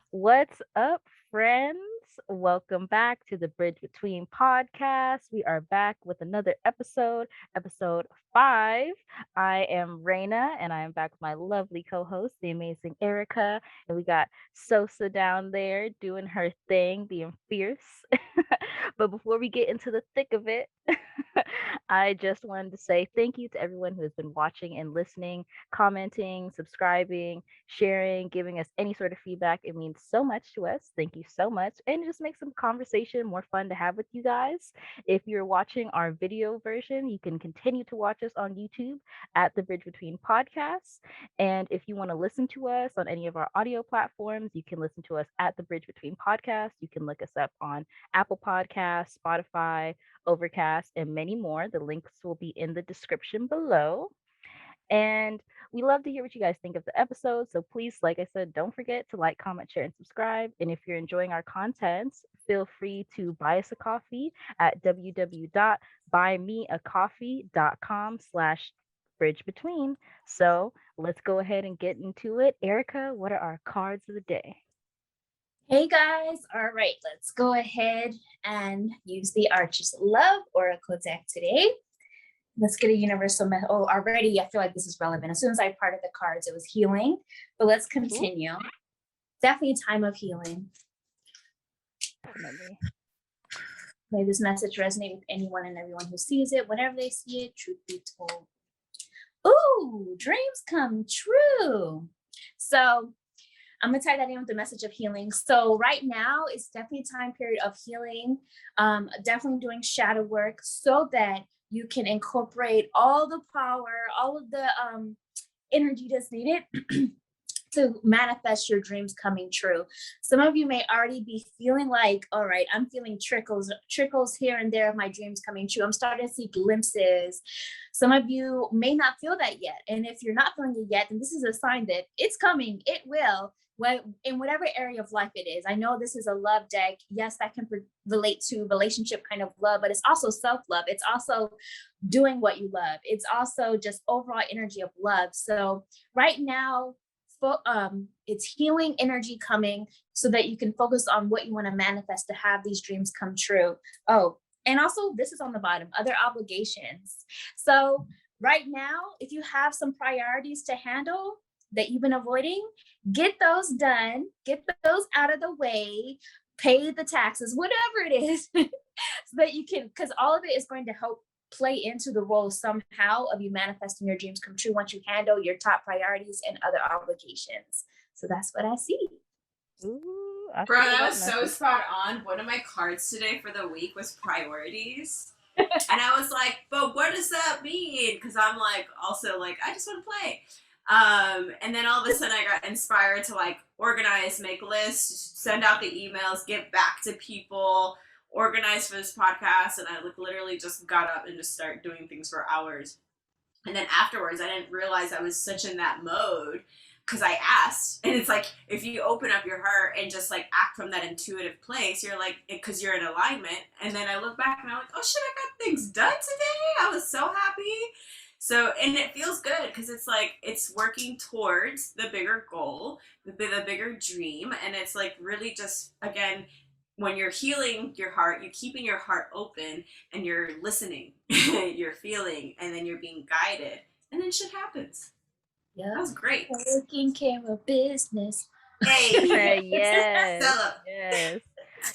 What's up, friends? Welcome back to the Bridge Between podcast. We are back with another episode 5. I am Reina, and I am back with my lovely co host, the amazing Erica. And we got Sosa down there doing her thing, being fierce. But before we get into the thick of it, I just wanted to say thank you to everyone who has been watching and listening, commenting, subscribing, sharing, giving us any sort of feedback. It means so much to us. Thank you so much. And it just makes some conversation more fun to have with you guys. If you're watching our video version, you can continue to watch us on YouTube at the Bridge Between Podcasts. And if you want to listen to us on any of our audio platforms, you can listen to us at the Bridge Between Podcasts. You can look us up on Apple Podcasts, Spotify, Overcast, and many more. The links will be in the description below. And we love to hear what you guys think of the episode. So please, like I said, don't forget to like, comment, share, and subscribe. And if you're enjoying our content, feel free to buy us a coffee at www.buymeacoffee.com/bridgebetween. So let's go ahead and get into it. Erica, what are our cards of the day? Hey guys, all right, let's go ahead and use the Arches of Love Oracle deck today. Let's get a universal message. Oh, already I feel like this is relevant. As soon as I parted the cards, it was healing, but let's continue. Definitely a time of healing. Definitely. May this message resonate with anyone and everyone who sees it, whenever they see it, truth be told. Ooh, dreams come true. So I'm going to tie that in with the message of healing. So right now, it's definitely a time period of healing, definitely doing shadow work so that you can incorporate all the power, all of the energy that's needed to manifest your dreams coming true. Some of you may already be feeling like, all right, I'm feeling trickles here and there of my dreams coming true. I'm starting to see glimpses. Some of you may not feel that yet. And if you're not feeling it yet, then this is a sign that it's coming. It will. In whatever area of life it is. I know this is a love deck. Yes, that can relate to relationship kind of love, but it's also self-love. It's also doing what you love. It's also just overall energy of love. So right now, it's healing energy coming so that you can focus on what you want to manifest to have these dreams come true. Oh, and also this is on the bottom, other obligations. So right now, if you have some priorities to handle that you've been avoiding, get those done, get those out of the way, pay the taxes, whatever it is, so that you can, because all of it is going to help play into the role somehow of you manifesting your dreams come true once you handle your top priorities and other obligations. So that's what I see. Ooh, Bro, that was so spot on. One of my cards today for the week was priorities. And I was like, but what does that mean? Because I'm like, also like, I just want to play. And then all of a sudden I got inspired to like organize, make lists, send out the emails, get back to people, organize for this podcast. And I like literally just got up and just started doing things for hours. And then afterwards, I didn't realize I was such in that mode because I asked. And it's like, if you open up your heart and just like act from that intuitive place, you're like, because you're in alignment. And then I look back and I'm like, oh shit, I got things done today. I was so happy. So, and it feels good because it's like, it's working towards the bigger goal, the bigger dream. And it's like really just, again, when you're healing your heart, you're keeping your heart open and you're listening, you're feeling, and then you're being guided. And then shit happens. Yeah. That was great. Taking care of business. Hey. Yes.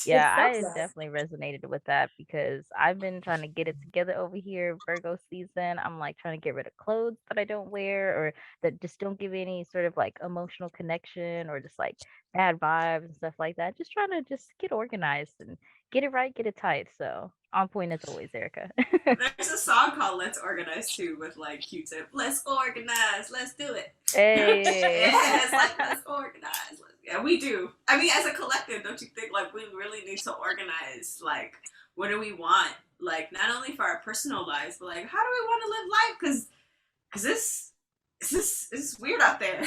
Yeah, I definitely resonated with that because I've been trying to get it together over here, Virgo season. I'm like trying to get rid of clothes that I don't wear or that just don't give any sort of like emotional connection or just like bad vibes and stuff like that. Just trying to just get organized and get it right, get it tight. So on point as always, Erica. There's a song called Let's Organize too with like Q-Tip. Let's organize, let's do it. Hey. Yeah, it's like let's organize, let's Yeah, we do. I mean, as a collective, don't you think like we really need to organize like what do we want? Like not only for our personal lives, but like how do we want to live life? Because this is weird out there.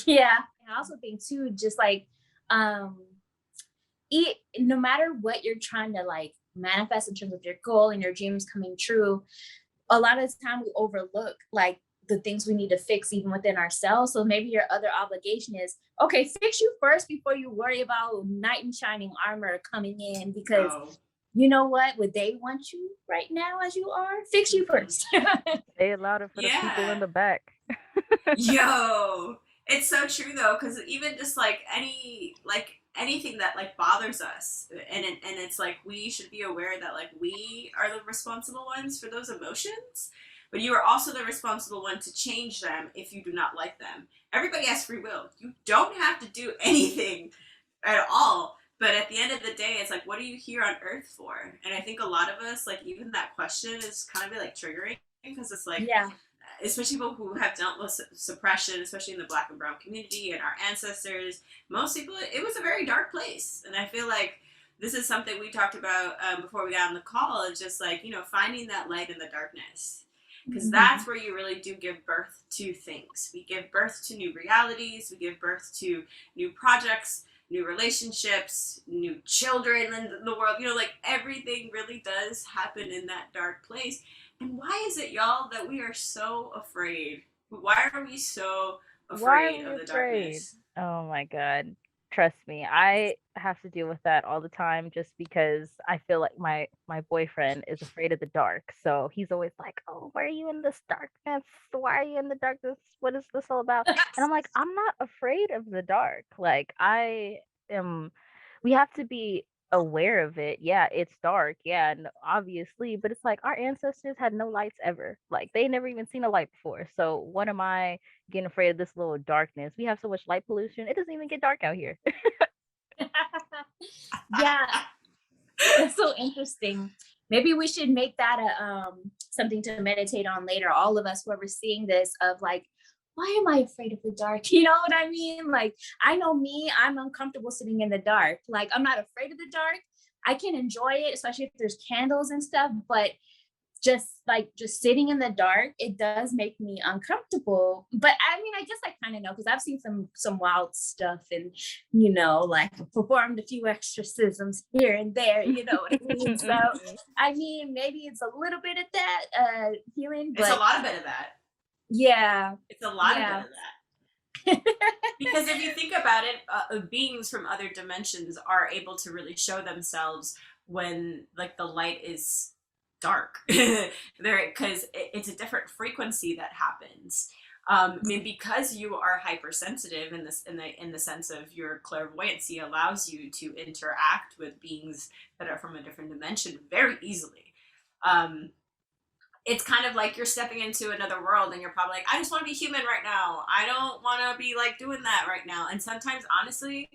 Yeah. And I also think too, just like um no matter what you're trying to like manifest in terms of your goal and your dreams coming true, a lot of the time we overlook like the things we need to fix even within ourselves. So maybe your other obligation is, okay, fix you first before you worry about knight in shining armor coming in, because Oh, you know what? Would they want you right now as you are? Fix you mhm. first. Say it louder for the people in Yeah. the back. Yo, it's so true though, because even just like anything that like bothers us, and it's like we should be aware that like we are the responsible ones for those emotions, but you are also the responsible one to change them if you do not like them. Everybody has free will. You don't have to do anything at all. But at the end of the day, it's like, what are you here on Earth for? And I think a lot of us, like, even that question is kind of like triggering because it's like, Yeah. especially people who have dealt with suppression, especially in the Black and Brown community and our ancestors, most people, it was a very dark place. And I feel like this is something we talked about before we got on the call. It's just like, finding that light in the darkness. Because that's Mhm. where you really do give birth to things. We give birth to new realities, we give birth to new projects, new relationships, new children in the world. Like everything really does happen in that dark place. And why is it, y'all, that we are so afraid? Why are we so Why are afraid we of the afraid? darkness? Oh my God. Trust me, I have to deal with that all the time just because I feel like my boyfriend is afraid of the dark. So he's always like, "Oh, why are you in this darkness? Why are you in the darkness? What is this all about?" And I'm like, "I'm not afraid of the dark. Like I am we have to be aware of it. Yeah, it's dark. Yeah, and obviously, but it's like our ancestors had no lights ever. Like they never even seen a light before. So what am I getting afraid of this little darkness? We have so much light pollution. It doesn't even get dark out here." Yeah, that's so interesting. Maybe we should make that a something to meditate on later. All of us, whoever's seeing this, of like, why am I afraid of the dark? You know what I mean? Like, I know me, I'm uncomfortable sitting in the dark. Like, I'm not afraid of the dark. I can enjoy it, especially if there's candles and stuff. But just sitting in the dark, it does make me uncomfortable. But I mean, I guess I kind of know, because I've seen some wild stuff, and like performed a few exorcisms here and there, you know what I mean? So Mhm. I mean, maybe it's a little bit of that healing, It's a but lot of bit of that. yeah. It's a lot of bit Yeah. of that. Because if you think about it, beings from other dimensions are able to really show themselves when like the light is dark. There, because it's a different frequency that happens. I mean, because you are hypersensitive in this in the sense of your clairvoyancy allows you to interact with beings that are from a different dimension very easily. Um, it's kind of like you're stepping into another world and you're probably like, I just want to be human right now. I don't want to be like doing that right now. And sometimes, honestly,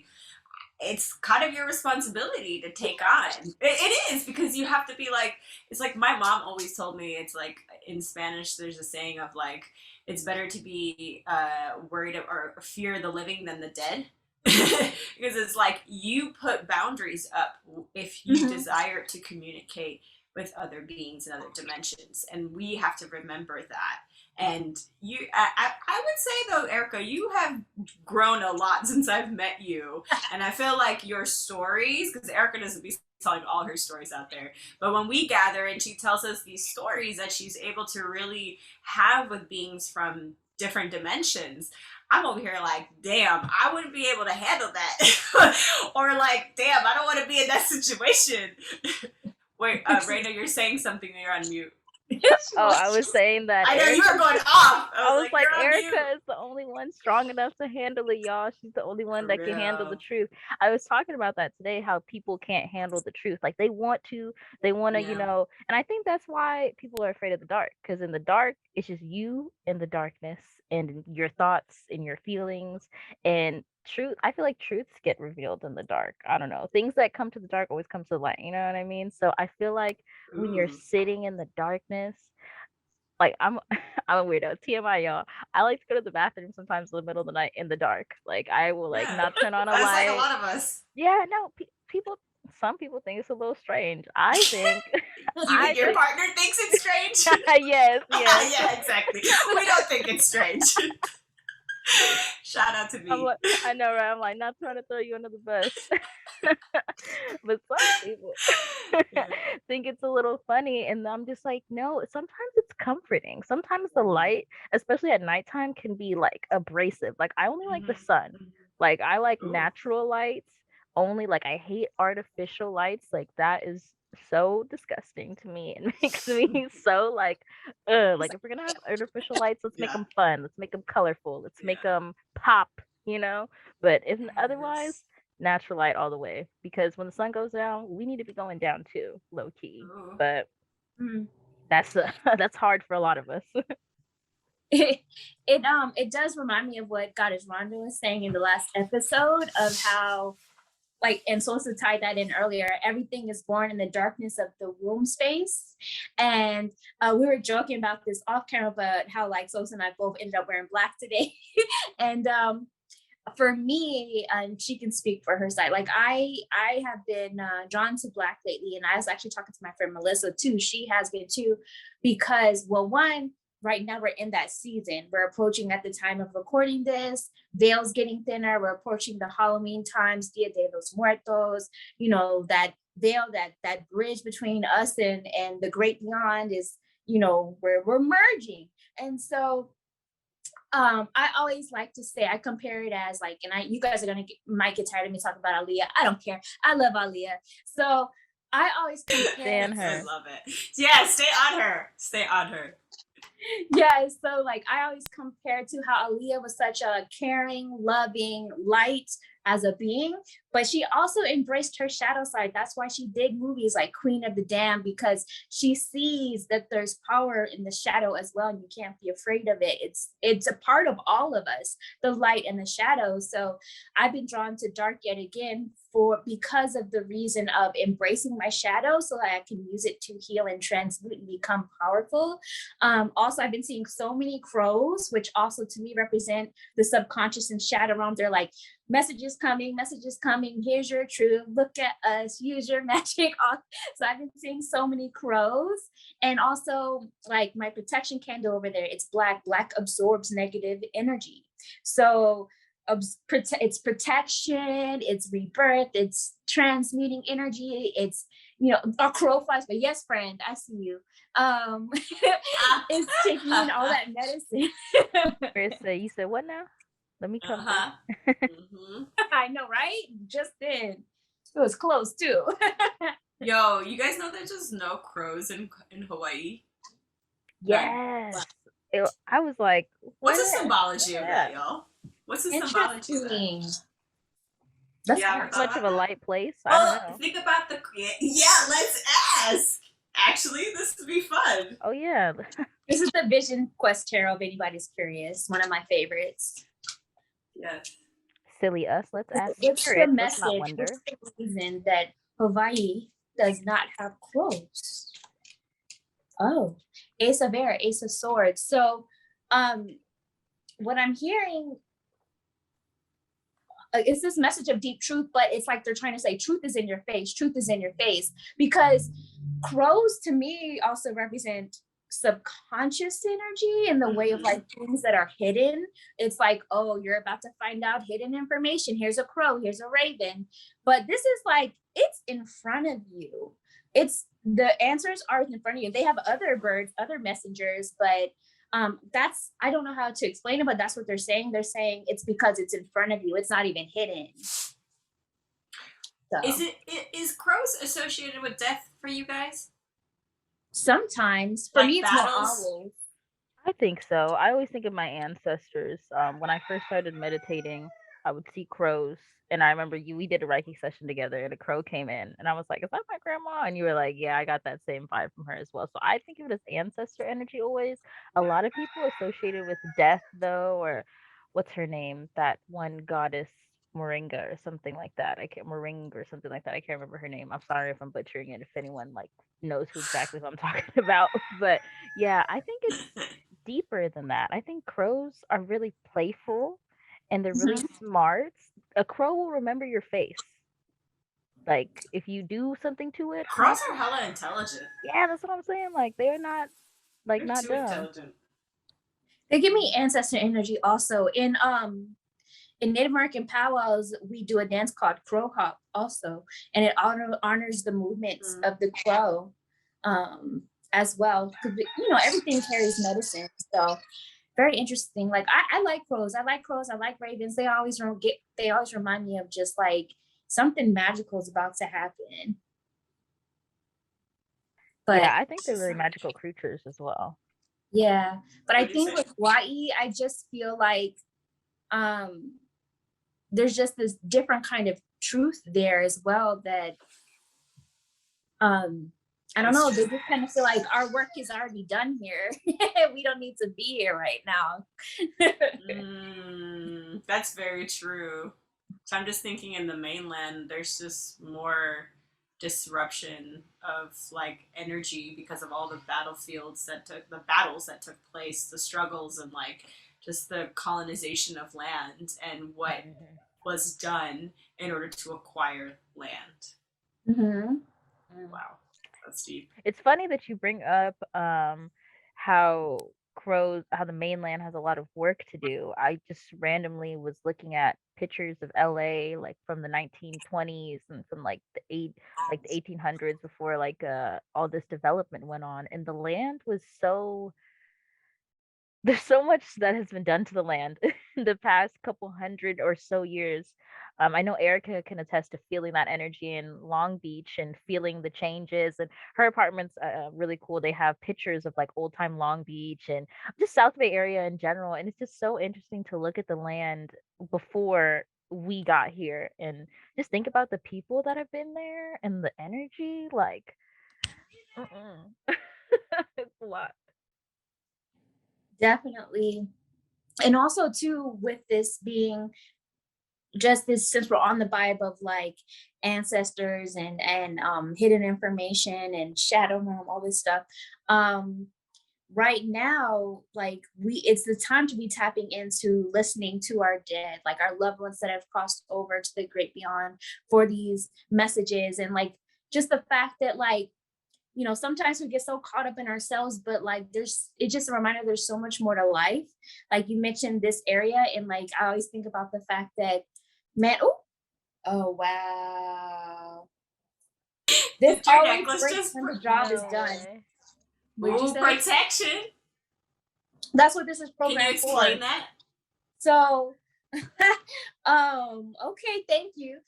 it's kind of your responsibility to take on. It is because you have to be like, it's like my mom always told me, it's like in Spanish, there's a saying of like, it's better to be worried or fear the living than the dead. Because it's like you put boundaries up if you Mhm. desire to communicate with other beings in other dimensions, and we have to remember that. And I would say though, Erica, you have grown a lot since I've met you, and I feel like your stories, because Erica doesn't be telling all her stories out there, but when we gather and she tells us these stories that she's able to really have with beings from different dimensions, I'm over here like, damn, I wouldn't be able to handle that. Or like, damn, I don't want to be in that situation. Wait, Reina, you're saying something, you're on mute. She Oh, I was was saying that I know you Erica were going off. I I was was like, like, you're on mute. Erica is the only one strong enough to handle it, y'all. She's the only one For that can handle the real. truth. I was talking about that today, how people can't handle the truth. Like they want to, Yeah. and I think that's why people are afraid of the dark. Because in the dark, it's just you in the darkness and your thoughts and your feelings and truth. I feel like truths get revealed in the dark. I don't know. Things that come to the dark always come to the light. You know what I mean? So I feel like when you're Ooh. sitting in the darkness, like I'm a weirdo. TMI, y'all. I like to go to the bathroom sometimes in the middle of the night in the dark. Like I will like Yeah, not turn on a that's like a light. lot of us. Yeah, no, people. Some people think it's a little strange. I think, You I think your think, partner thinks it's strange? yes, yes. Yeah, exactly. We don't think it's strange. Shout out to I'm me. like, I know, right? I'm like not trying to throw you under the bus, but some people Yeah. think it's a little funny, and I'm just like, no. Sometimes it's comforting. Sometimes the light, especially at nighttime, can be like abrasive. Like I only like the Mhm. sun. Like I like Ooh. natural lights only. Like I hate artificial lights. Like that is so disgusting to me. It makes me so like, like if we're gonna have artificial lights, let's make Yeah. them fun. Let's make them colorful. Let's make Yeah. them pop. You know. But if otherwise, Yes. natural light all the way. Because when the sun goes down, we need to be going down too, low key. Ooh. But Mm. that's that's hard for a lot of us. It does remind me of what Goddess Rhonda was saying in the last episode of how, like, and Sosa tied that in earlier, everything is born in the darkness of the womb space. And we were joking about this off camera, but how like Sosa and I both ended up wearing black today. And for me, and she can speak for her side, like I have been drawn to black lately, and I was actually talking to my friend Melissa too. She has been too, because, well, one, right now we're in that season, we're approaching, at the time of recording this, veils getting thinner, we're approaching the Halloween times, Dia de los Muertos, you know, that veil, that bridge between us and the great beyond is, you know, where we're merging. And so I always like to say, I compare it as like, and you guys are gonna might get tired of me talking about Aaliyah. I don't care. I love Aaliyah. So I always compare. Stand I her. love it. Yeah, stay on her. Stay on her. Yeah, so like I always compare to how Aaliyah was such a caring, loving light as a being, but she also embraced her shadow side. That's why she did movies like Queen of the Damned, because she sees that there's power in the shadow as well, and you can't be afraid of it. It's a part of all of us, the light and the shadow. So I've been drawn to dark yet again for because of the reason of embracing my shadow so that I can use it to heal and transmute and become powerful. Also, I've been seeing so many crows, which also to me represent the subconscious and shadow realm. They're like, messages coming, messages coming. Here's your truth. Look at us. Use your magic. So I've been seeing so many crows. And also, like my protection candle over there, it's black. Black absorbs negative energy. So it's protection, it's rebirth, it's transmuting energy, it's, you know, a crow flies, but yes, friend, I see you. It's taking in all that medicine. Chris, you said what now? Let me come Uh-huh. through. Mm-hmm. I know, right? Just then. It was close too. Yo, you guys know there's just no crows in Hawaii? None. Yes. I was like, What's what? the symbology of Yeah. that, y'all? What's the symbology of that? Interesting. Let's Yeah, ask. Too much of about a that? light place. I don't Well, know. think about the. Yeah, let's ask. Actually, this would be fun. Oh yeah. This is the Vision Quest Tarot, if anybody's curious. One of my favorites. Yes. Silly us. Let's ask What's the spirits. Let's not message? wonder. What's the reason that Hawaii does not have crows? Oh, Ace of Air, Ace of Swords. So, um, what I'm hearing is this message of deep truth, but it's like they're trying to say truth is in your face, truth is in your face, because crows to me also represent subconscious energy in the way of like things that are hidden. It's like, oh, you're about to find out hidden information. Here's a crow, here's a raven. But this is like, it's in front of you. It's the answers are in front of you. They have other birds, other messengers, but that's, I don't know how to explain it, but that's what they're saying. They're saying it's because it's in front of you, it's not even hidden. So Is crows associated with death for you guys? sometimes for Like me it's battles? more owls. I think so. I always think of my ancestors. When I first started meditating, I would see crows, and I remember we did a Reiki session together, and a crow came in, and I was like, "Is that my grandma?" And you were like, "Yeah, I got that same vibe from her as well." So I think of it as ancestor energy always. A lot of people associated with death, though, or what's her name? That one goddess. Moringa or something like that. I can't Moringa or something like that. I can't remember her name. I'm sorry if I'm butchering it. If anyone like knows who exactly who I'm talking about, but yeah, I think it's deeper than that. I think crows are really playful and they're really Mhm. smart. A crow will remember your face. Like if you do something to it, Crows proper. are hella intelligent. Yeah, that's what I'm saying. Like they're not like They're not too dumb. intelligent. They give me ancestor energy also. In Native American powwows, we do a dance called crow hop also, and it honors the movements Mm. of the crow as well. Because everything carries medicine, so very interesting. Like I like crows. I like crows. I like ravens. They always remind me of just like something magical is about to happen. Yeah, But I think It's they're just really like, magical creatures as well. yeah, but I what do you think say? with Hawaii, I just feel like um there's just this different kind of truth there as well that um I don't That's know, true. they just kind of feel like our work is already done here. We don't need to be here right now. That's very true. So I'm just thinking in the mainland, there's just more disruption of like energy because of all the the battles that took place, the struggles, and like just the colonization of land and what Mhm. was done in order to acquire land. Hmm. Wow, that's deep. It's funny that you bring up how how the mainland has a lot of work to do. I just randomly was looking at pictures of LA like from the 1920s and from like the 1800s before like all this development went on, and the land was so there's so much that has been done to the land in the past couple hundred or so years. I know Erica can attest to feeling that energy in Long Beach and feeling the changes. And her apartment's really cool. They have pictures of like old time Long Beach and just South Bay area in general. And it's just so interesting to look at the land before we got here and just think about the people that have been there and the energy. Like, it's a lot. Definitely. And also too, with this being just this, since we're on the vibe of like ancestors and hidden information and shadow realm, all this stuff, um right now, like it's the time to be tapping into listening to our dead, like our loved ones that have crossed over to the great beyond for these messages. And like just the fact that like sometimes we get so caught up in ourselves, but like it's just a reminder there's so much more to life. Like you mentioned this area, and like I always think about the fact that, man, oh wow, this Did your always necklace breaks just? when the job is No done. way. What did you Ooh, say? protection. That's what this is Can you programmed explain for. that? So okay, thank you.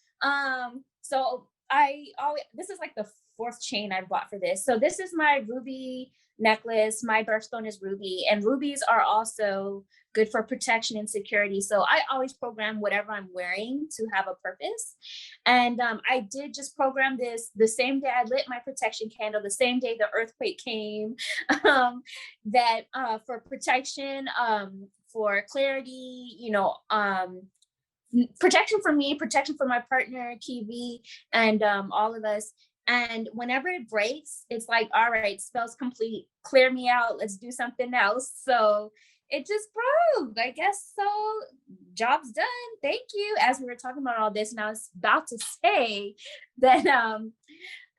So I always, this is like the fourth chain I bought for this. So this is my ruby necklace. My birthstone is ruby, and rubies are also good for protection and security. So I always program whatever I'm wearing to have a purpose. And I did just program this the same day I lit my protection candle, the same day the earthquake came, that for protection, for clarity, protection for me, protection for my partner, Kiwi, and all of us. And whenever it breaks, it's like, all right, spell's complete, clear me out, let's do something else. So it just broke, I guess. So job's done. Thank you. As we were talking about all this, and I was about to say that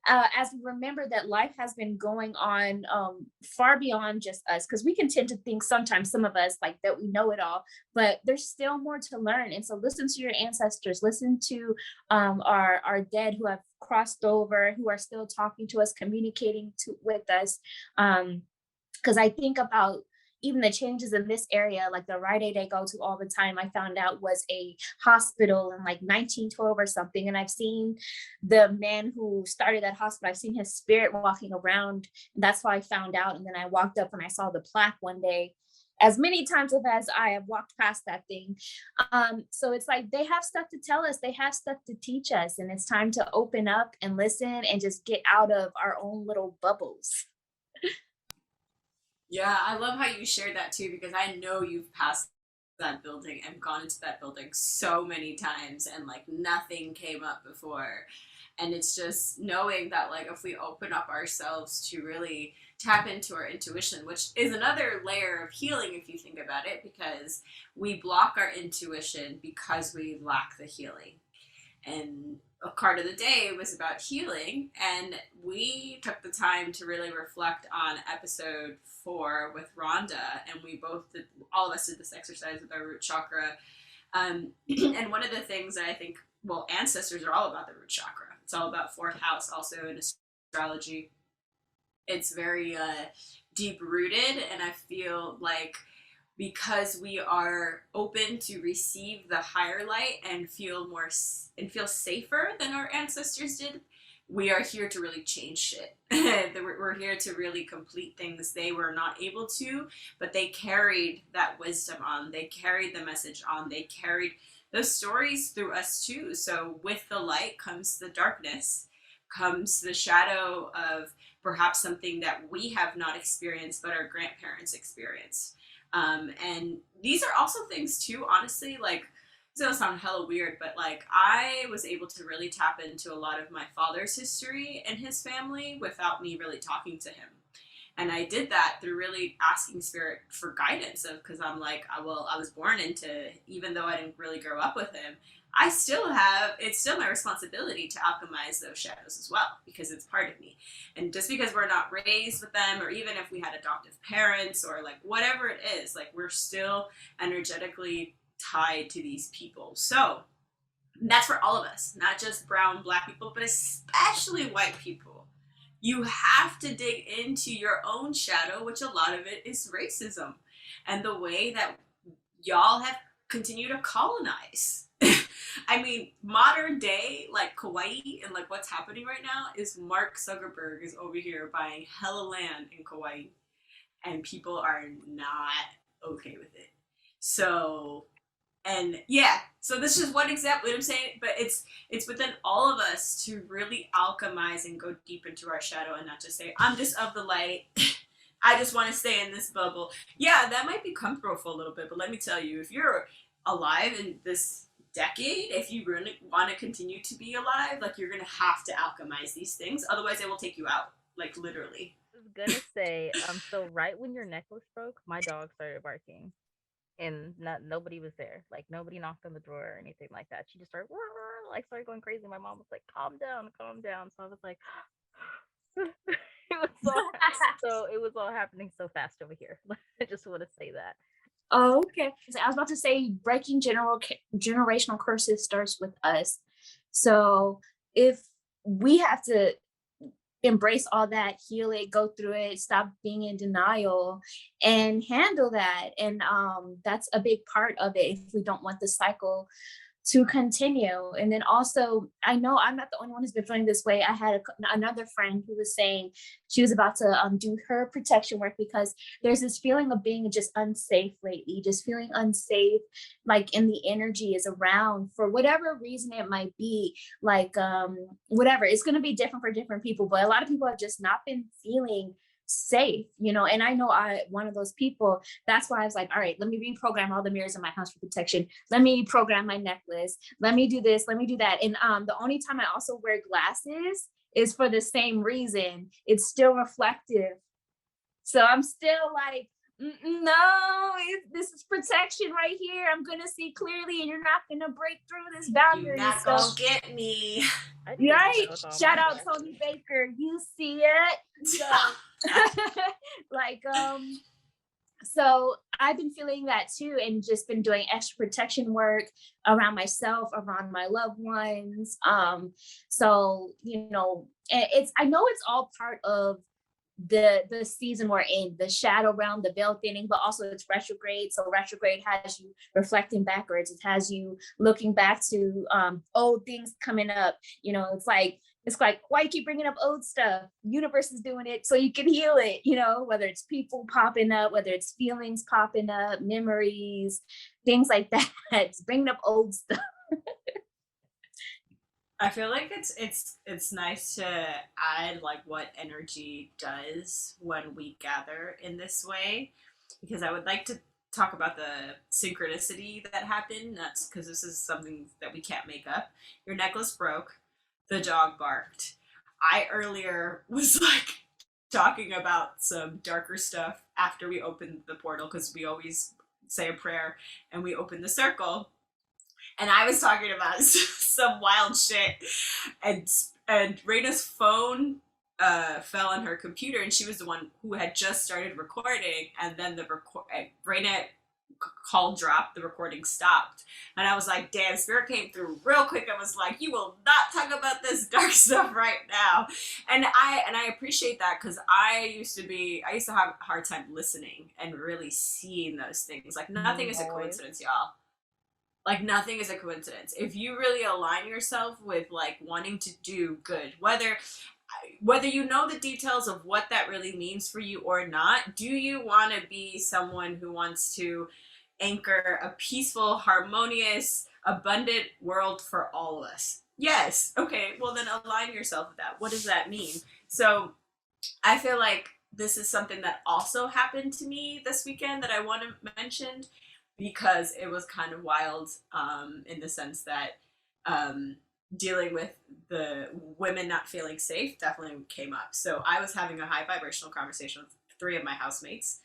as we remember that life has been going on far beyond just us, because we can tend to think sometimes, some of us, like that we know it all, but there's still more to learn. And so listen to your ancestors, listen to our dead who have crossed over, who are still talking to us, communicating with us. Because I think about even the changes in this area, like the Rite Aid I go to all the time, I found out was a hospital in like 1912 or something. And I've seen the man who started that hospital, I've seen his spirit walking around. And that's how I found out. And then I walked up and I saw the plaque one day, as many times as I have walked past that thing. So it's like they have stuff to tell us, they have stuff to teach us. And it's time to open up and listen and just get out of our own little bubbles. Yeah, I love how you shared that too because I know you've passed that building and gone into that building so many times, and like nothing came up before. And it's just knowing that like if we open up ourselves to really tap into our intuition, which is another layer of healing if you think about it, because we block our intuition because we lack the healing. And a card of the day was about healing, and we took the time to really reflect on episode 4 with Rhonda, and we both did, all of us did this exercise with our root chakra. And one of the things that I think, well, ancestors are all about the root chakra. It's all about fourth house, also in astrology. It's very deep rooted, and I feel like because we are open to receive the higher light and feel more and feel safer than our ancestors did, we are here to really change shit. We're here to really complete things they were not able to, but they carried that wisdom on, they carried the message on, they carried those stories through us too. So with the light comes the darkness, comes the shadow of perhaps something that we have not experienced but our grandparents experienced. And these are also things too, honestly, like, it's gonna sound hella weird, but like I was able to really tap into a lot of my father's history and his family without me really talking to him. And I did that through really asking spirit for guidance of, because I'm like, well, I was born into, even though I didn't really grow up with him, I still have, it's still my responsibility to alchemize those shadows as well, because it's part of me. And just because we're not raised with them, or even if we had adoptive parents or like whatever it is, like we're still energetically tied to these people. So that's for all of us, not just brown, black people, but especially white people. You have to dig into your own shadow, which a lot of it is racism and the way that y'all have continued to colonize. I mean, modern day, like Kauai and like what's happening right now is Mark Zuckerberg is over here buying hella land in Kauai, and people are not okay with it. So, and yeah, so this is one example, what I'm saying, but it's within all of us to really alchemize and go deep into our shadow and not just say, I'm just of the light. I just want to stay in this bubble. Yeah, that might be comfortable for a little bit, but let me tell you, if you're alive in this decade, if you really want to continue to be alive, like you're gonna have to alchemize these things, otherwise they will take you out, like literally. I was gonna say, so right when your necklace broke, my dog started barking, and nobody was there. Like nobody knocked on the door or anything like that. She just started like started going crazy. My mom was like, "Calm down, calm down." So I was like, it was so it was all happening so fast over here. I just want to say that. Oh, okay. So I was about to say breaking generational curses starts with us. So if we have to embrace all that, heal it, go through it, stop being in denial and handle that. And that's a big part of it if we don't want the cycle to continue. And then also, I know I'm not the only one who's been feeling this way. I had another friend who was saying she was about to do her protection work because there's this feeling of being just unsafe lately, just feeling unsafe, like in the energy is around for whatever reason it might be, like whatever. It's going to be different for different people, but a lot of people have just not been feeling safe, you know. And I know one of those people. That's why I was like, all right, let me reprogram all the mirrors in my house for protection. Let me program my necklace. Let me do this. Let me do that. And the only time I also wear glasses is for the same reason. It's still reflective. So I'm still like, no, this is protection right here. I'm gonna see clearly, and you're not gonna break through this boundary. You're not gonna get me. Right? Shout out Tony Baker. You see it. So, like, so I've been feeling that too, and just been doing extra protection work around myself, around my loved ones. So you know, I know it's all part of the season we're in, the shadow realm, the veil thinning, but also it's retrograde. So retrograde has you reflecting backwards. It has you looking back to old things coming up. You know, it's like why you keep bringing up old stuff? Universe is doing it so you can heal it. You know, whether it's people popping up, whether it's feelings popping up, memories, things like that. It's bringing up old stuff. I feel like it's nice to add like what energy does when we gather in this way, because I would like to talk about the synchronicity that happened. That's because this is something that we can't make up. Your necklace broke. The dog barked. I earlier was like talking about some darker stuff after we opened the portal because we always say a prayer and we open the circle. And I was talking about some wild shit, and Reina's phone fell on her computer, and she was the one who had just started recording, and then Reina call dropped, the recording stopped, and I was like, damn, Spirit came through real quick and was like, you will not talk about this dark stuff right now. And I appreciate that, because I used to have a hard time listening and really seeing those things. Like, nothing is a coincidence, y'all. Like, nothing is a coincidence. If you really align yourself with like wanting to do good, whether you know the details of what that really means for you or not, do you want to be someone who wants to anchor a peaceful, harmonious, abundant world for all of us? Yes. Okay, well then align yourself with that. What does that mean? So I feel like this is something that also happened to me this weekend that I want to mention, because it was kind of wild, in the sense that dealing with the women not feeling safe definitely came up. So I was having a high vibrational conversation with 3 of my housemates.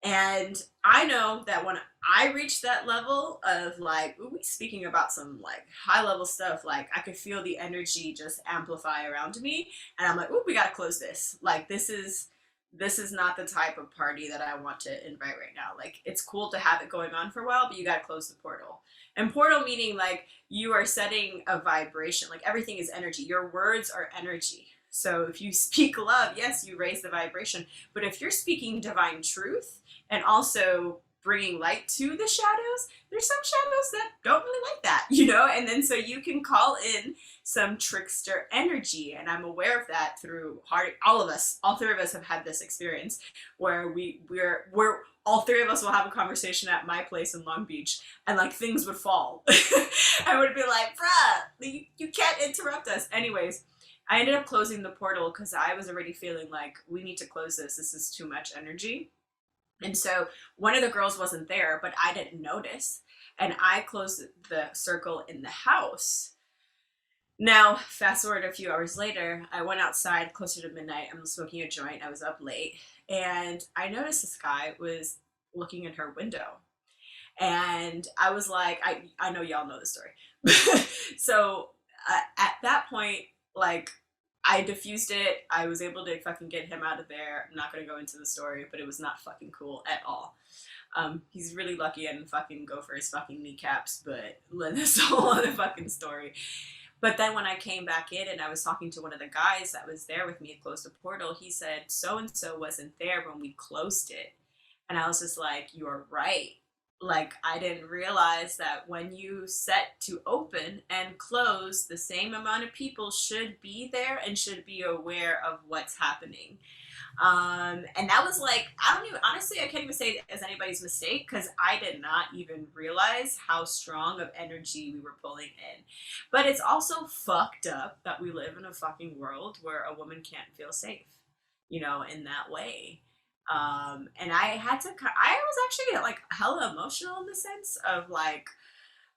And I know that when I reached that level of like, we speaking about some like high level stuff, like I could feel the energy just amplify around me. And I'm like, oh, we got to close this. Like, this is not the type of party that I want to invite right now. Like, it's cool to have it going on for a while, but you got to close the portal. And portal meaning like you are setting a vibration. Like, everything is energy. Your words are energy. So if you speak love, yes, you raise the vibration. But if you're speaking divine truth and also bringing light to the shadows, there's some shadows that don't really like that, And then so you can call in some trickster energy. And I'm aware of that through all of us, all 3 of us have had this experience where we're all 3 of us will have a conversation at my place in Long Beach, and like things would fall. I would be like, bruh, you can't interrupt us. Anyways, I ended up closing the portal because I was already feeling like, we need to close this. This is too much energy. And so one of the girls wasn't there, but I didn't notice. And I closed the circle in the house. Now, fast forward a few hours later, I went outside closer to midnight. I'm smoking a joint. I was up late. And I noticed this guy was looking in her window. And I was like, I know y'all know the story. So at that point, like, I diffused it. I was able to fucking get him out of there. I'm not gonna go into the story, but it was not fucking cool at all. He's really lucky I didn't fucking go for his fucking kneecaps, but that's a whole other fucking story. But then when I came back in and I was talking to one of the guys that was there with me at Close the Portal, he said, so-and-so wasn't there when we closed it. And I was just like, you're right. Like, I didn't realize that when you set to open and close, the same amount of people should be there and should be aware of what's happening. And that was like, honestly, I can't even say it as anybody's mistake, because I did not even realize how strong of energy we were pulling in. But it's also fucked up that we live in a fucking world where a woman can't feel safe, in that way. And I was actually like hella emotional in the sense of like,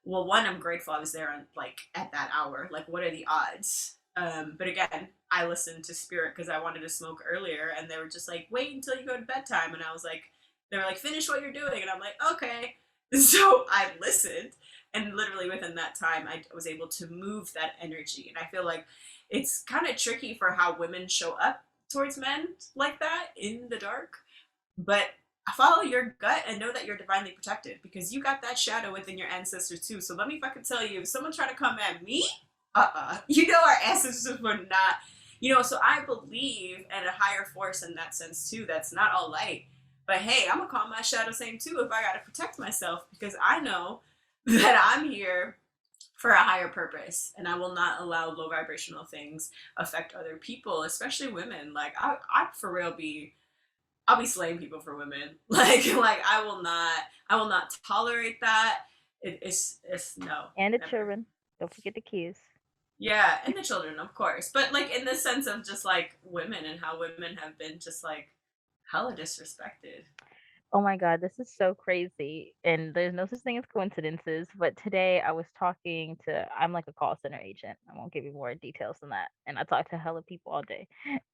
well, one, I'm grateful I was there on like at that hour. Like, what are the odds? But again, I listened to Spirit because I wanted to smoke earlier, and they were just like, wait until you go to bedtime. And I was like, they were like, finish what you're doing. And I'm like, okay. So I listened, and literally within that time, I was able to move that energy. And I feel like it's kind of tricky for how women show up towards men like that in the dark, but follow your gut and know that you're divinely protected, because you got that shadow within your ancestors too. So let me fucking tell you, if someone try to come at me, our ancestors were not, so I believe in a higher force in that sense too. That's not all light, but hey, I'm gonna call my shadow same too if I gotta protect myself, because I know that I'm here for a higher purpose, and I will not allow low vibrational things affect other people, especially women. Like, I for real I'll be slaying people for women. Like I will not tolerate that. It's no. And the never. children. Don't forget the kids. Yeah, and the children, of course. But like in the sense of just like women and how women have been just like hella disrespected. Oh my God, this is so crazy. And there's no such thing as coincidences. But today I was talking to, I'm like a call center agent. I won't give you more details than that. And I talk to hella people all day.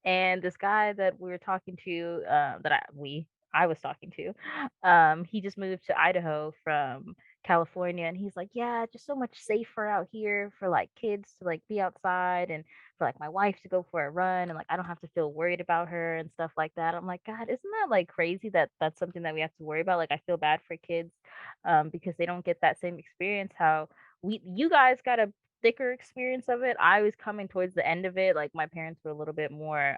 And this guy that we were talking to, I was talking to, he just moved to Idaho from California. And he's like, yeah, just so much safer out here for like kids to like be outside and for like my wife to go for a run and like I don't have to feel worried about her and stuff like that. I'm like, God, isn't that like crazy that that's something that we have to worry about? Like I feel bad for kids because they don't get that same experience how we you guys got a thicker experience of it. I was coming towards the end of it. Like my parents were a little bit more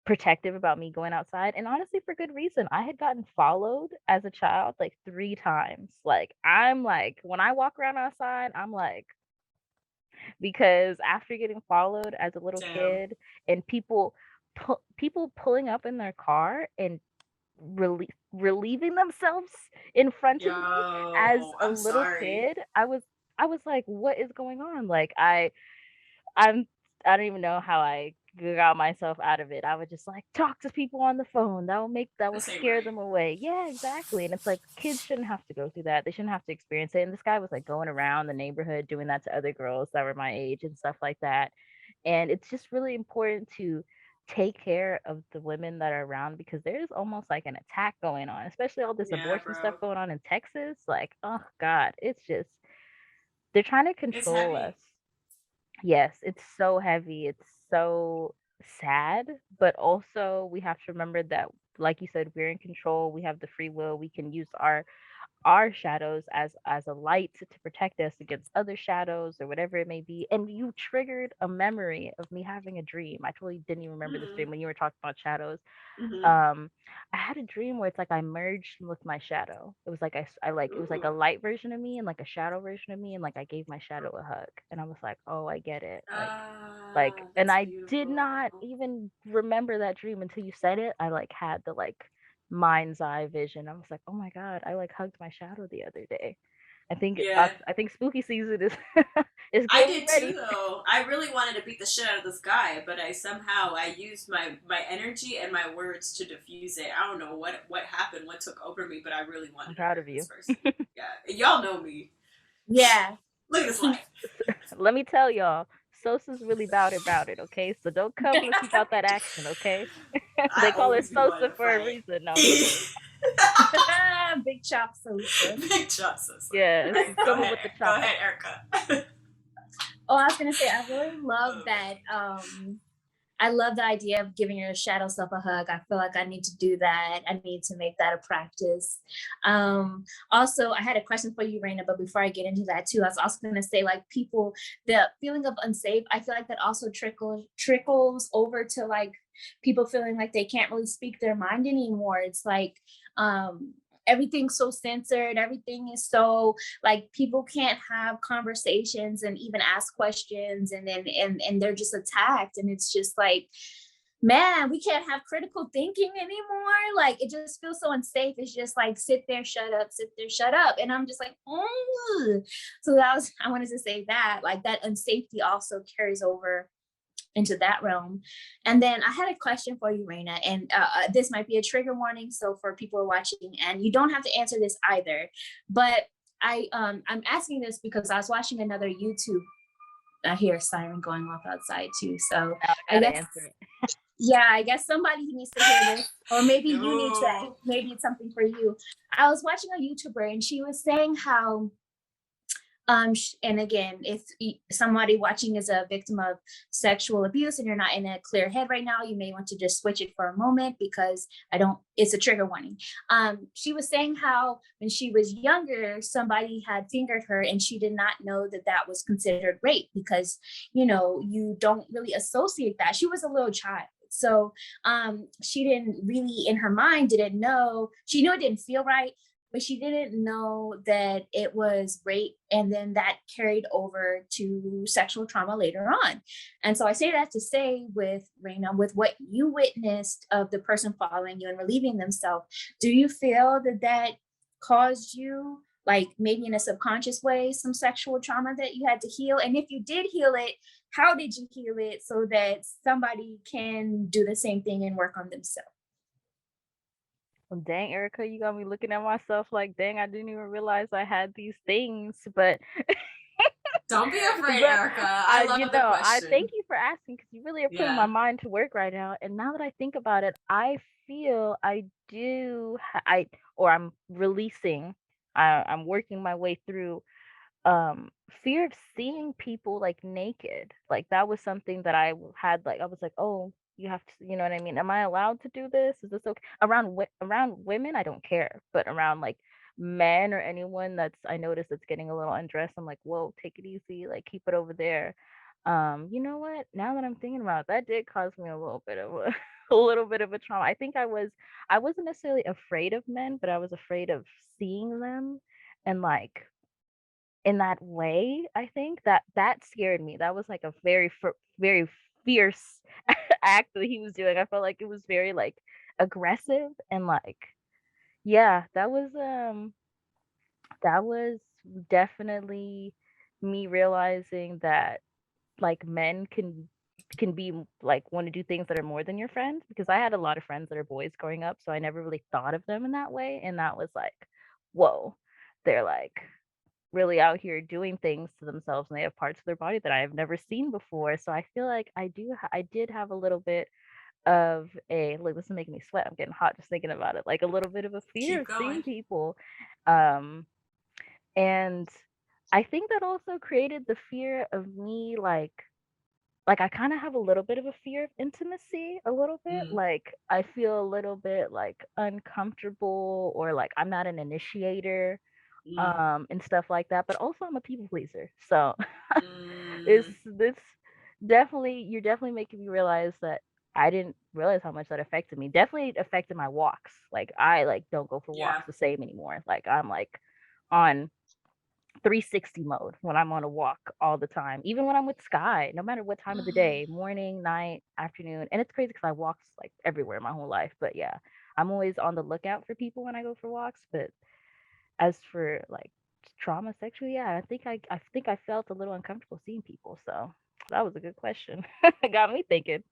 protective about me going outside and honestly for good reason. I had gotten followed as a child like 3 times. Like I'm like when I walk around outside, I'm like because after getting followed as a little Damn. kid and people pulling up in their car and relieving themselves in front of me as Yo, a I'm little sorry. kid, I was like, what is going on? Like I'm I don't even know how I got myself out of it. I would just like talk to people on the phone. That The will same scare way. them away. Yeah, exactly. And it's like kids shouldn't have to go through that. They shouldn't have to experience it. And this guy was like going around the neighborhood doing that to other girls that were my age and stuff like that. And it's just really important to take care of the women that are around because there's almost like an attack going on, especially all this Yeah, abortion stuff bro. going on in Texas. Like, oh God, it's just they're trying to It's control us. heavy. Yes, it's so heavy. It's so sad, but also we have to remember that like you said, we're in control. We have the free will. We can use our shadows as a light to protect us against other shadows or whatever it may be. And you triggered a memory of me having a dream. I totally didn't even remember this Mm-hmm. dream when you were talking about shadows. Mm-hmm. um I had a dream where it's like I merged with my shadow. It was like I like it was like Ooh. a light version of me and like a shadow version of me and like I gave my shadow a hug and I was like, "Oh, I get it." Like and That's I did beautiful. not even remember that dream until you said it. I like had the like mind's eye vision. I was like, "Oh my God, I like hugged my shadow the other day." Yeah. I think spooky season is is I getting did too ready. though. I really wanted to beat the shit out of this guy, but I used my energy and my words to diffuse it. I don't know what happened, what took over me, but I really I'm wanted to proud hurt of you. this person. Yeah. And y'all know me. Yeah. Look at this life. Let me tell y'all, Sosa's really about it, okay? So don't come unless you got that action, okay? They I call her always be wanting Sosa to for a fight. reason. No, I'm just kidding. Big chop Sosa. Big job, Sosa. Yeah, All she's right, coming with the go chopper. ahead, Erica. Oh, I was gonna say I really love that. I love the idea of giving your shadow self a hug. I feel like I need to do that. I need to make that a practice. Also, I had a question for you, Reina, but before I get into that too, I was also going to say like people, the feeling of unsafe, I feel like that also trickles over to like people feeling like they can't really speak their mind anymore. It's like um everything's so censored, everything is so like people can't have conversations and even ask questions and then and they're just attacked and it's just like man, we can't have critical thinking anymore. Like it just feels so unsafe. It's just like sit there, shut up, sit there, shut up. And I'm just like, oh. So that was I wanted to say that like that unsafety also carries over into that realm. And then I had a question for you, Reina, and this might be a trigger warning. So for people watching, and you don't have to answer this either, but I'm asking this because I was watching another YouTube. I hear a siren going off outside too. So Now I I gotta guess answer it. yeah, I guess somebody needs to hear this, or maybe you need to. Ooh. Maybe it's something for you. I was watching a YouTuber, and she was saying how and again, if somebody watching is a victim of sexual abuse and you're not in a clear head right now, you may want to just switch it for a moment because I don't, it's a trigger warning. She was saying how when she was younger, somebody had fingered her and she did not know that that was considered rape because, you know, you don't really associate that. She was a little child. So she didn't really, in her mind, didn't know, she knew it didn't feel right, but she didn't know that it was rape and then that carried over to sexual trauma later on. And so I say that to say with Reina, with what you witnessed of the person following you and relieving themselves, do you feel that that caused you like maybe in a subconscious way some sexual trauma that you had to heal? And if you did heal it, how did you heal it so that somebody can do the same thing and work on themselves? Well, dang, Erica, you got me looking at myself like, dang, I didn't even realize I had these things. But Don't be afraid, but Erica. I love the I thank question. you for asking because you really are putting my Yeah. mind to work right now. And now that I think about it, I feel I do, or I'm releasing, I'm working my way through fear of seeing people like naked. Like that was something that had, like I was like, oh, you have to, you know what I mean, am I allowed to do this, is this okay around around women? I don't care, but around like men or anyone that's, I notice, that's getting a little undressed, I'm like, whoa, take it easy, like keep it over there. You know what, now that I'm thinking about it, that did cause me a little bit of a a little bit of a trauma. I think I wasn't necessarily afraid of men, but I was afraid of seeing them, and like in that way. I think that scared me. That was like a very fierce act that he was doing. I felt like it was very like aggressive, and like, yeah, that was definitely me realizing that like men can be like want to do things that are more than your friends, because I had a lot of friends that are boys growing up, so I never really thought of them in that way, and that was like, whoa, they're like really out here doing things to themselves, and they have parts of their body that I have never seen before. So I feel like I did have a little bit of a, like, this is making me sweat, I'm getting hot just thinking about it, like a little bit of a fear Keep of seeing going. people. um and I think that also created the fear of me, like I kind of have a little bit of a fear of intimacy, a little bit. Mm, Like I feel a little bit like uncomfortable, or like I'm not an initiator, mm, and stuff like that. But also I'm a people pleaser. So mm. this definitely, you're definitely making me realize that I didn't realize how much that affected me. Definitely affected my walks. Like I like don't go for Yeah. walks the same anymore. Like I'm like on 360 mode when I'm on a walk all the time. Even when I'm with Sky, no matter what time of the day, morning, night, afternoon. And it's crazy because I walked like everywhere my whole life. But yeah, I'm always on the lookout for people when I go for walks. But as for like trauma sexually, yeah, I think I felt a little uncomfortable seeing people. So that was a good question. It got me thinking.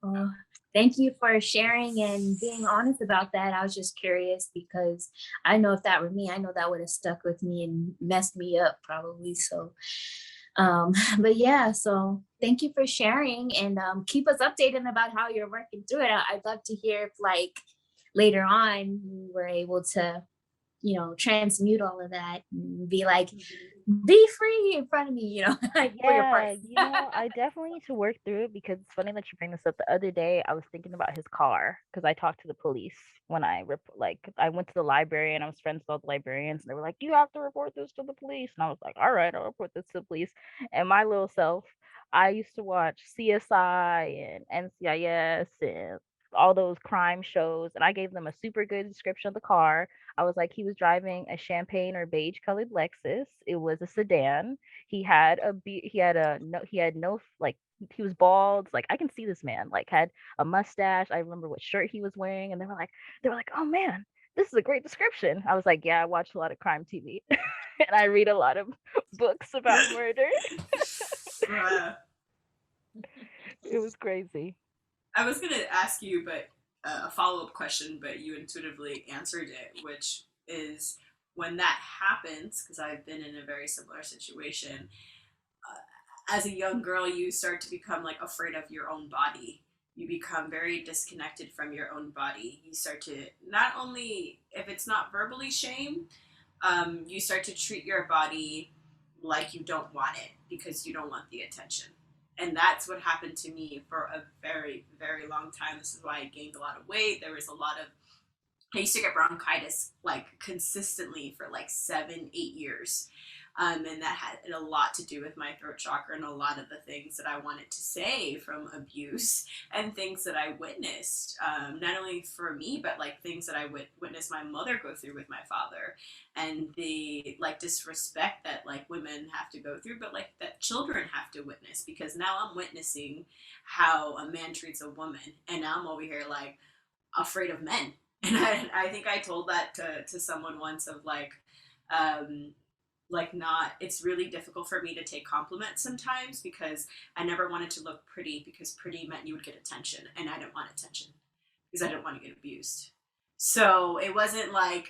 Oh, thank you for sharing and being honest about that. I was just curious because I know if that were me, I know that would have stuck with me and messed me up probably. So, but yeah, so thank you for sharing, and keep us updated about how you're working through it. I'd love to hear if like later on you were able to, transmute all of that and be like, be free in front of me, like for your Yeah, partner. you know, I definitely need to work through it, because it's funny that you bring this up. The other day, I was thinking about his car because I talked to the police when like I went to the library and I was friends with all the librarians, and they were like, "You have to report this to the police," and I was like, "All right, I'll report this to the police." And my little self, I used to watch CSI and NCIS and all those crime shows, and I gave them a super good description of the car. I was like, he was driving a champagne or beige colored Lexus. It was a sedan. He had a no, he had no, like, he was bald. Like I can see this man like had a mustache. I remember what shirt he was wearing, and they were like, "Oh man, this is a great description." I was like, "Yeah, I watch a lot of crime TV and I read a lot of books about murder." Bruh. It was crazy. I was gonna ask you, but a follow up question, but you intuitively answered it, which is when that happens, because I've been in a very similar situation. As a young girl, you start to become like afraid of your own body. You become very disconnected from your own body. You start to, not only if it's not verbally shame, you start to treat your body like you don't want it because you don't want the attention. And that's what happened to me for a very, very long time. This is why I gained a lot of weight. There was a lot of, I used to get bronchitis like consistently for like 7, 8 years. And that had a lot to do with my throat chakra and a lot of the things that I wanted to say from abuse and things that I witnessed, not only for me, but like things that I would witness my mother go through with my father, and the like disrespect that like women have to go through, but like that children have to witness, because now I'm witnessing how a man treats a woman, and now I'm over here like afraid of men. And I think I told that to someone once of um, like not, it's really difficult for me to take compliments sometimes because I never wanted to look pretty, because pretty meant you would get attention, and I didn't want attention because I didn't want to get abused. So it wasn't like,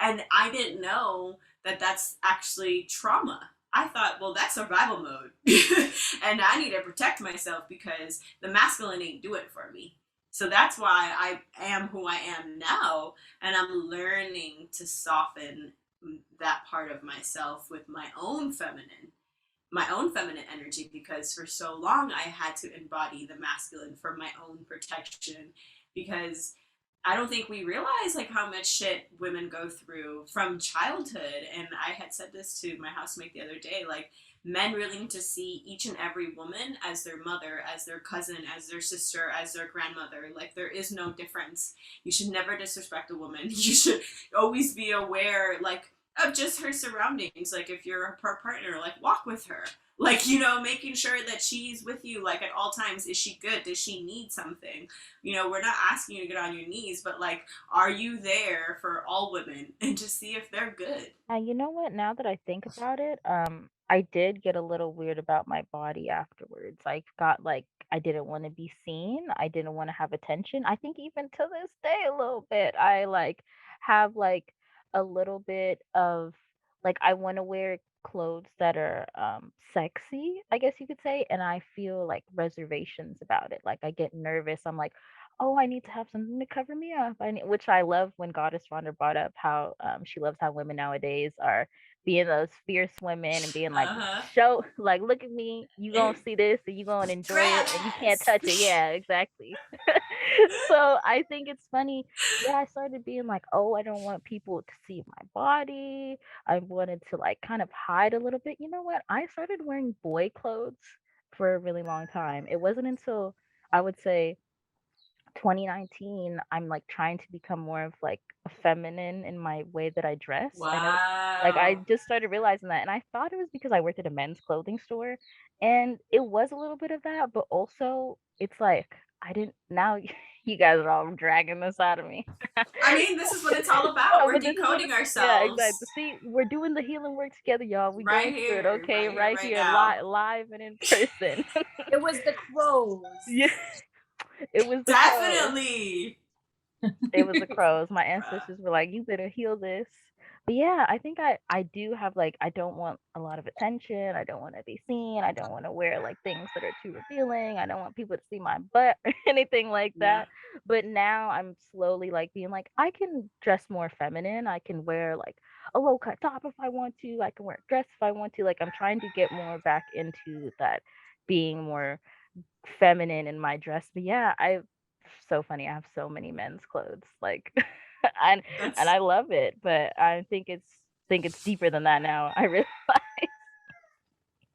and I didn't know that that's actually trauma. I thought, well, that's survival mode. And I need to protect myself because the masculine ain't doing it for me. So that's why I am who I am now. And I'm learning to soften that part of myself with my own feminine energy, because for so long I had to embody the masculine for my own protection, because I don't think we realize like how much shit women go through from childhood. And I had said this to my housemate the other day, like men really need to see each and every woman as their mother, as their cousin, as their sister, as their grandmother. Like there is no difference. You should never disrespect a woman. You should always be aware like of just her surroundings. Like if you're her partner, like walk with her, like, you know, making sure that she's with you like at all times. Is she good? Does she need something? You know, we're not asking you to get on your knees, but like, are you there for all women and just see if they're good? And you know what? Now that I think about it, I did get a little weird about my body afterwards. I got like I didn't want to be seen. I didn't want to have attention. I think even to this day a little bit. I like have like a little bit of like I want to wear clothes that are sexy, I guess you could say, and I feel like reservations about it. Like I get nervous. I'm like, oh, I need to have something to cover me up. Which I love when Goddess Rhonda brought up how she loves how women nowadays are being those fierce women and being like, Uh-huh. show, like, look at me, you gonna see this and you gonna enjoy Grab it and you can't ass. touch it. Yeah, exactly. So I think it's funny. Yeah, I started being like, oh, I don't want people to see my body. I wanted to like kind of hide a little bit. You know what? I started wearing boy clothes for a really long time. It wasn't until I would say 2019 I'm like trying to become more of like a feminine in my way that I dress. I know, like I Wow. just started realizing that, and I thought it was because I worked at a men's clothing store, and it was a little bit of that, but also it's like I didn't now. You guys are all dragging this out of me. I mean, this is what it's all about. No, We're but this is what decoding it's, yeah, ourselves exactly. See, we're doing the healing work together, y'all. We going through it, okay? right here, Right right here, now. live and in person. It was the crows. Yeah, it was the crow. Definitely. It was the crows. My Bruh. ancestors were like, "You better heal this." But yeah, I think I do have like I don't want a lot of attention. I don't want to be seen. I don't want to wear like things that are too revealing. I don't want people to see my butt or anything like Yeah. that. But now I'm slowly like being like I can dress more feminine. I can wear like a low cut top if I want to. I can wear a dress if I want to. Like I'm trying to get more back into that being more feminine in my dress. But yeah, I so funny. I have so many men's clothes, like, and That's I love it. But I think it's deeper than that now. I really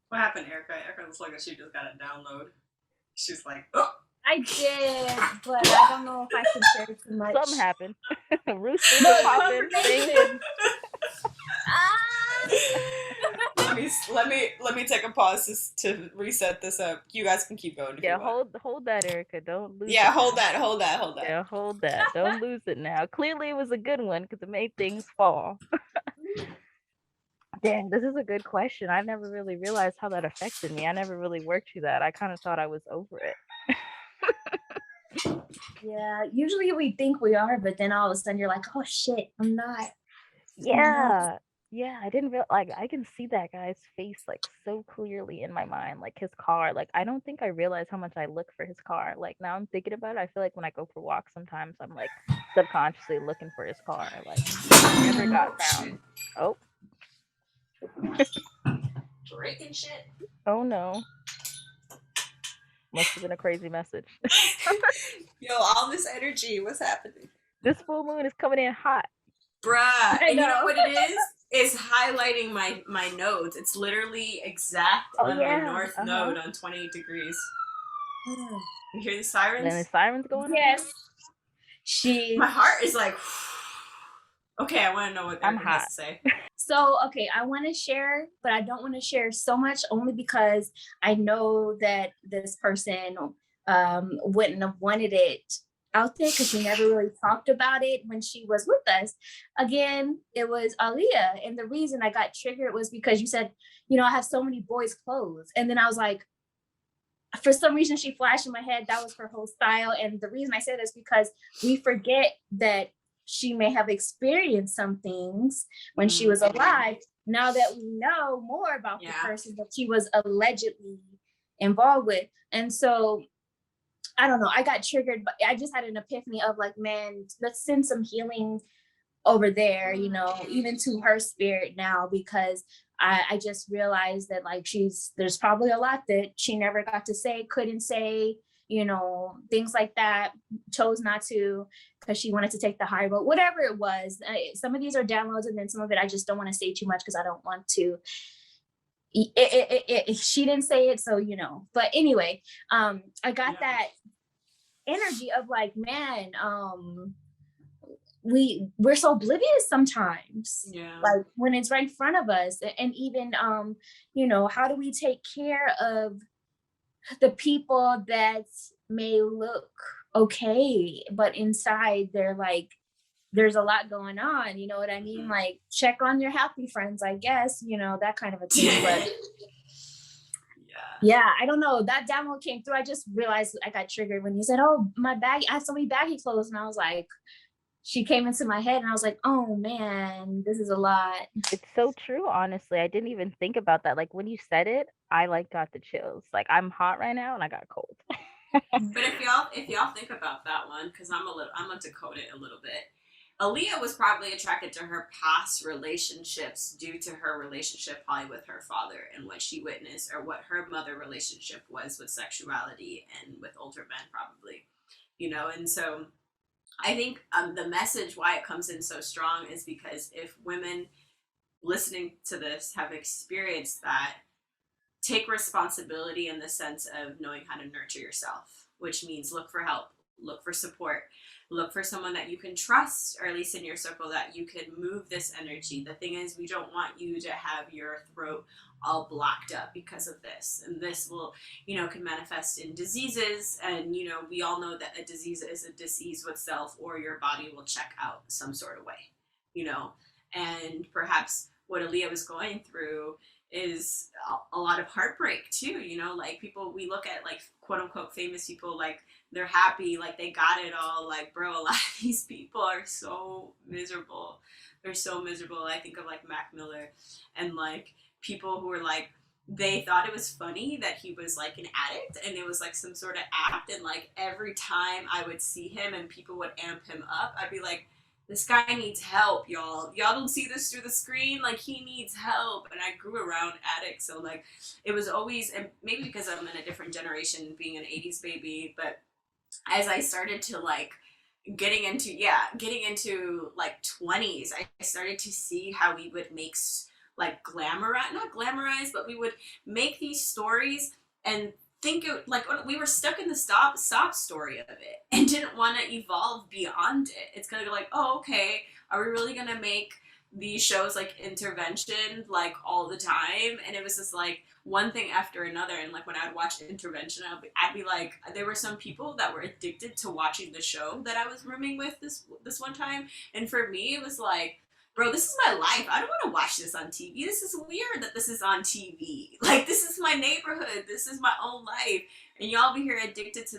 what happened, Erica. Erica looks like she just got a download. She's like, oh. I did, but I don't know if I can share too much. something happened. Roosters are No, popping. Things. confirmation. Ah! Let me take a pause to reset this up. You guys can keep going if Yeah, you want. hold that, Erica. Don't lose Yeah, it hold now. that, hold that, hold that. Yeah, hold that. Don't lose it now. Clearly, it was a good one because it made things fall. Dang, this is a good question. I never really realized how that affected me. I never really worked through that. I kind of thought I was over it. Yeah, usually we think we are, but then all of a sudden you're like, oh shit, I'm not. Yeah. Yeah, I didn't real like I can see that guy's face like so clearly in my mind, like his car. Like I don't think I realized how much I look for his car. Like now I'm thinking about it, I feel like when I go for walks sometimes I'm like subconsciously looking for his car. Like never got Oh found. shit. Oh, Breaking shit. oh no. Must have been a crazy message. Yo, all this energy, what's happening? This full moon is coming in hot. Bruh. And you know know. what it is? It's highlighting my nodes. It's literally exact Oh on my yeah. north node on 28 degrees. You hear the sirens? Then the sirens going Yes. on. She. My heart is like, okay, I want to know what I'm Erica has hot. to say. So, okay, I want to share, but I don't want to share so much only because I know that this person wouldn't have wanted it out there because she never really talked about it when she was with us. Again, it was Aaliyah. And the reason I got triggered was because you said, you know, I have so many boys' clothes. And then I was like, for some reason she flashed in my head. That was her whole style. And the reason I say this because we forget that she may have experienced some things when she was alive. Now that we know more about the person that she was allegedly involved with. And so I don't know, I got triggered, but I just had an epiphany of like, man, let's send some healing over there, you know, even to her spirit now, because I just realized that like there's probably a lot that she never got to say, couldn't say, you know, things like that, chose not to because she wanted to take the high road, whatever it was. Some of these are downloads, and then some of it I just don't want to say too much because I don't want to. She didn't say it, so you know. But anyway, I got that energy of like, man, we're so oblivious sometimes, like when it's right in front of us. And even you know, how do we take care of the people that may look okay but inside they're like, there's a lot going on, you know what I mean? Like, check on your happy friends, I guess, you know, that kind of a thing. But yeah, I don't know, that download came through. I just realized I got triggered when you said, oh, my bag, I have so many baggy clothes, and I was like, she came into my head, and I was like, oh man, this is a lot. It's so true, honestly. I didn't even think about that. Like when you said it, I like got the chills. Like I'm hot right now and I got cold. But if y'all think about that one, because I'm gonna decode it a little bit. Aaliyah was probably attracted to her past relationships due to her relationship probably with her father and what she witnessed, or what her mother relationship was with sexuality and with older men, probably, you know. And so I think the message why it comes in so strong is because if women listening to this have experienced that, take responsibility in the sense of knowing how to nurture yourself, which means look for help, look for support, look for someone that you can trust, or at least in your circle that you can move this energy. The thing is, we don't want you to have your throat all blocked up because of this, and this will, you know, can manifest in diseases. And you know, we all know that a disease is a disease with self, or your body will check out some sort of way, you know. And perhaps what Aaliyah was going through is a lot of heartbreak too, you know. Like people, we look at like quote unquote famous people, like they're happy, like they got it all. Like, bro, a lot of these people are so miserable. They're so miserable. I think of like Mac Miller, and like people who are like, they thought it was funny that he was like an addict and it was like some sort of act. And like every time I would see him and people would amp him up, I'd be like, this guy needs help, y'all. Y'all don't see this through the screen. Like, he needs help. And I grew around addicts. So, like, it was always, and maybe because I'm in a different generation, being an 80s baby, but as I started to, like, getting into, like, 20s, I started to see how we would make, like, not glamorize, but we would make these stories and think it, like we were stuck in the sob story of it and didn't want to evolve beyond it. It's gonna be like, oh, okay, are we really gonna make these shows like Intervention like all the time? And it was just like one thing after another. And like when I'd watch Intervention, I'd be like, there were some people that were addicted to watching the show that I was rooming with this one time, and for me it was like, bro, this is my life. I don't want to watch this on TV. This is weird that this is on TV. Like, this is my neighborhood. This is my own life. And y'all be here addicted to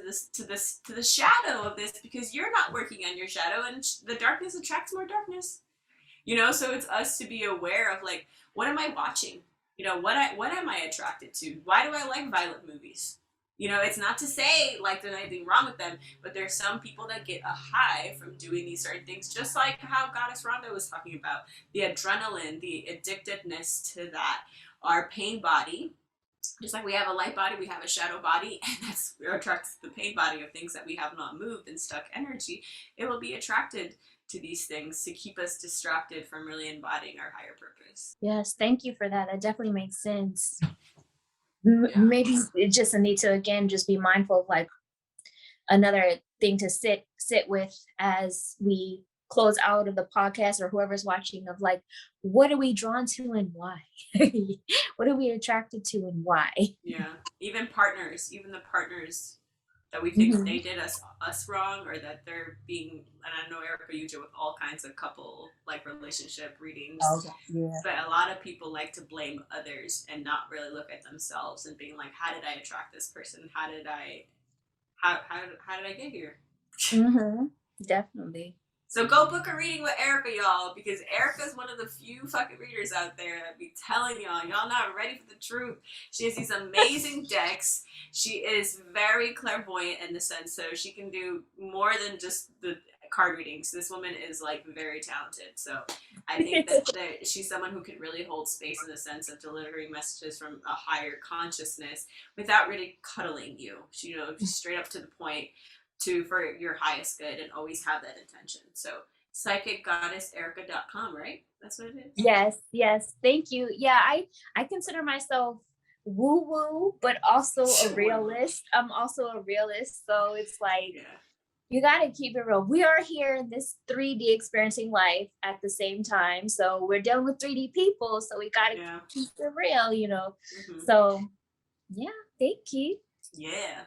the shadow of this because you're not working on your shadow, and the darkness attracts more darkness. You know, so it's us to be aware of like, what am I watching? You know, what am I attracted to? Why do I like violent movies? You know, it's not to say like there's anything wrong with them, but there's some people that get a high from doing these certain things, just like how Goddess Rhonda was talking about, the adrenaline, the addictiveness to that. Our pain body, just like we have a light body, we have a shadow body, and that's, we're attracted to the pain body of things that we have not moved and stuck energy. It will be attracted to these things to keep us distracted from really embodying our higher purpose. Yes, thank you for that. That definitely makes sense. Maybe it's just a need to, again, just be mindful of like another thing to sit with as we close out of the podcast, or whoever's watching, of like, what are we drawn to and why? What are we attracted to and why? Yeah, even the partners that we think Mhm. they did us wrong, or that they're being, and I know Erica, you do with all kinds of couple like relationship readings, Okay. Yeah. but a lot of people like to blame others and not really look at themselves and being like, how did I attract this person? How did I get here? Definitely. So go book a reading with Erica, y'all, because Erica's one of the few fucking readers out there that be telling y'all not ready for the truth. She has these amazing decks. She is very clairvoyant in the sense, so she can do more than just the card readings. This woman is like very talented. So I think that she's someone who can really hold space in the sense of delivering messages from a higher consciousness without really cuddling you. She, straight up to the point, for your highest good, and always have that intention. So psychicgoddesserica.com, right? That's what it is. Yes. Thank you. Yeah, I consider myself woo woo, but also a realist. I'm also a realist, so it's like you got to keep it real. We are here in this 3D experiencing life at the same time, so we're dealing with 3D people, so we got to keep it real. So yeah, thank you. Yeah.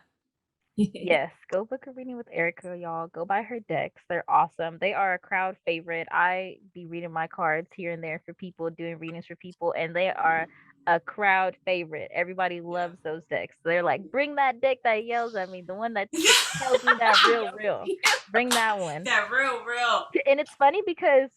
Yes, go book a reading with Erica, y'all. Go buy her decks. They're awesome. They are a crowd favorite. I be reading my cards here and there for people, doing readings for people, and they are a crowd favorite. Everybody loves those decks. They're like, bring that deck that yells at me, the one that tells me that real. Bring that one. That real. And it's funny because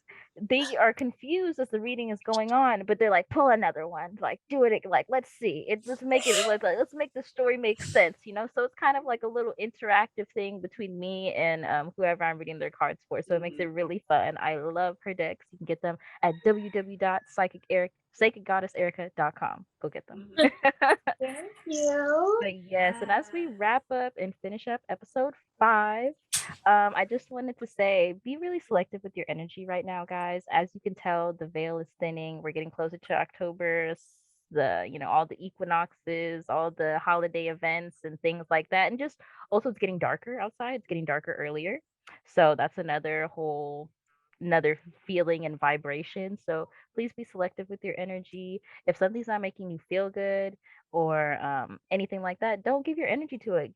they are confused as the reading is going on, but they're like, pull another one, like do it, like let's see it, let's make the story make sense. So it's kind of like a little interactive thing between me and whoever I'm reading their cards for, so it makes it really fun. I love her decks. You can get them at www.psychicgoddesserica.com. Go get them. Thank you. But yes, and as we wrap up and finish up episode 5, I just wanted to say, be really selective with your energy right now, guys. As you can tell, the veil is thinning. We're getting closer to October, all the equinoxes, all the holiday events and things like that. And just also it's getting darker outside. It's getting darker earlier. So that's another feeling and vibration. So please be selective with your energy. If something's not making you feel good, or anything like that, don't give your energy to it.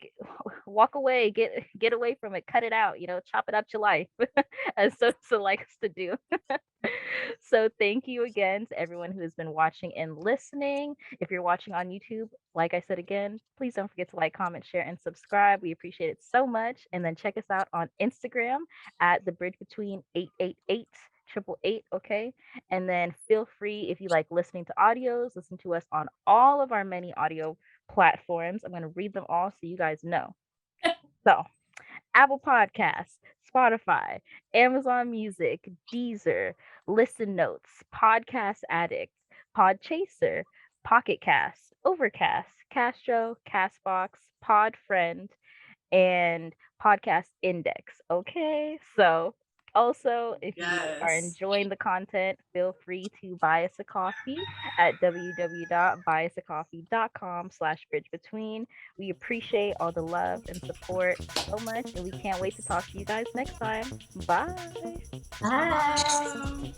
Walk away, get away from it, cut it out, chop it up your life, as Sosa likes to do. So thank you again to everyone who has been watching and listening. If you're watching on YouTube, like I said again, please don't forget to like, comment, share, and subscribe. We appreciate it so much. And then check us out on Instagram at the bridge between 888 okay? And then feel free, if you like listening to audios, listen to us on all of our many audio platforms. I'm going to read them all so you guys know. So Apple Podcasts, Spotify, Amazon Music, Deezer, Listen Notes, Podcast Addict, Podchaser, Pocket Cast, Overcast, Castro, Castbox, Podfriend, and Podcast Index. Okay, so also, if you are enjoying the content, feel free to buy us a coffee at www.buyusacoffee.com/bridgebetween. We appreciate all the love and support so much, and we can't wait to talk to you guys next time. Bye. Bye.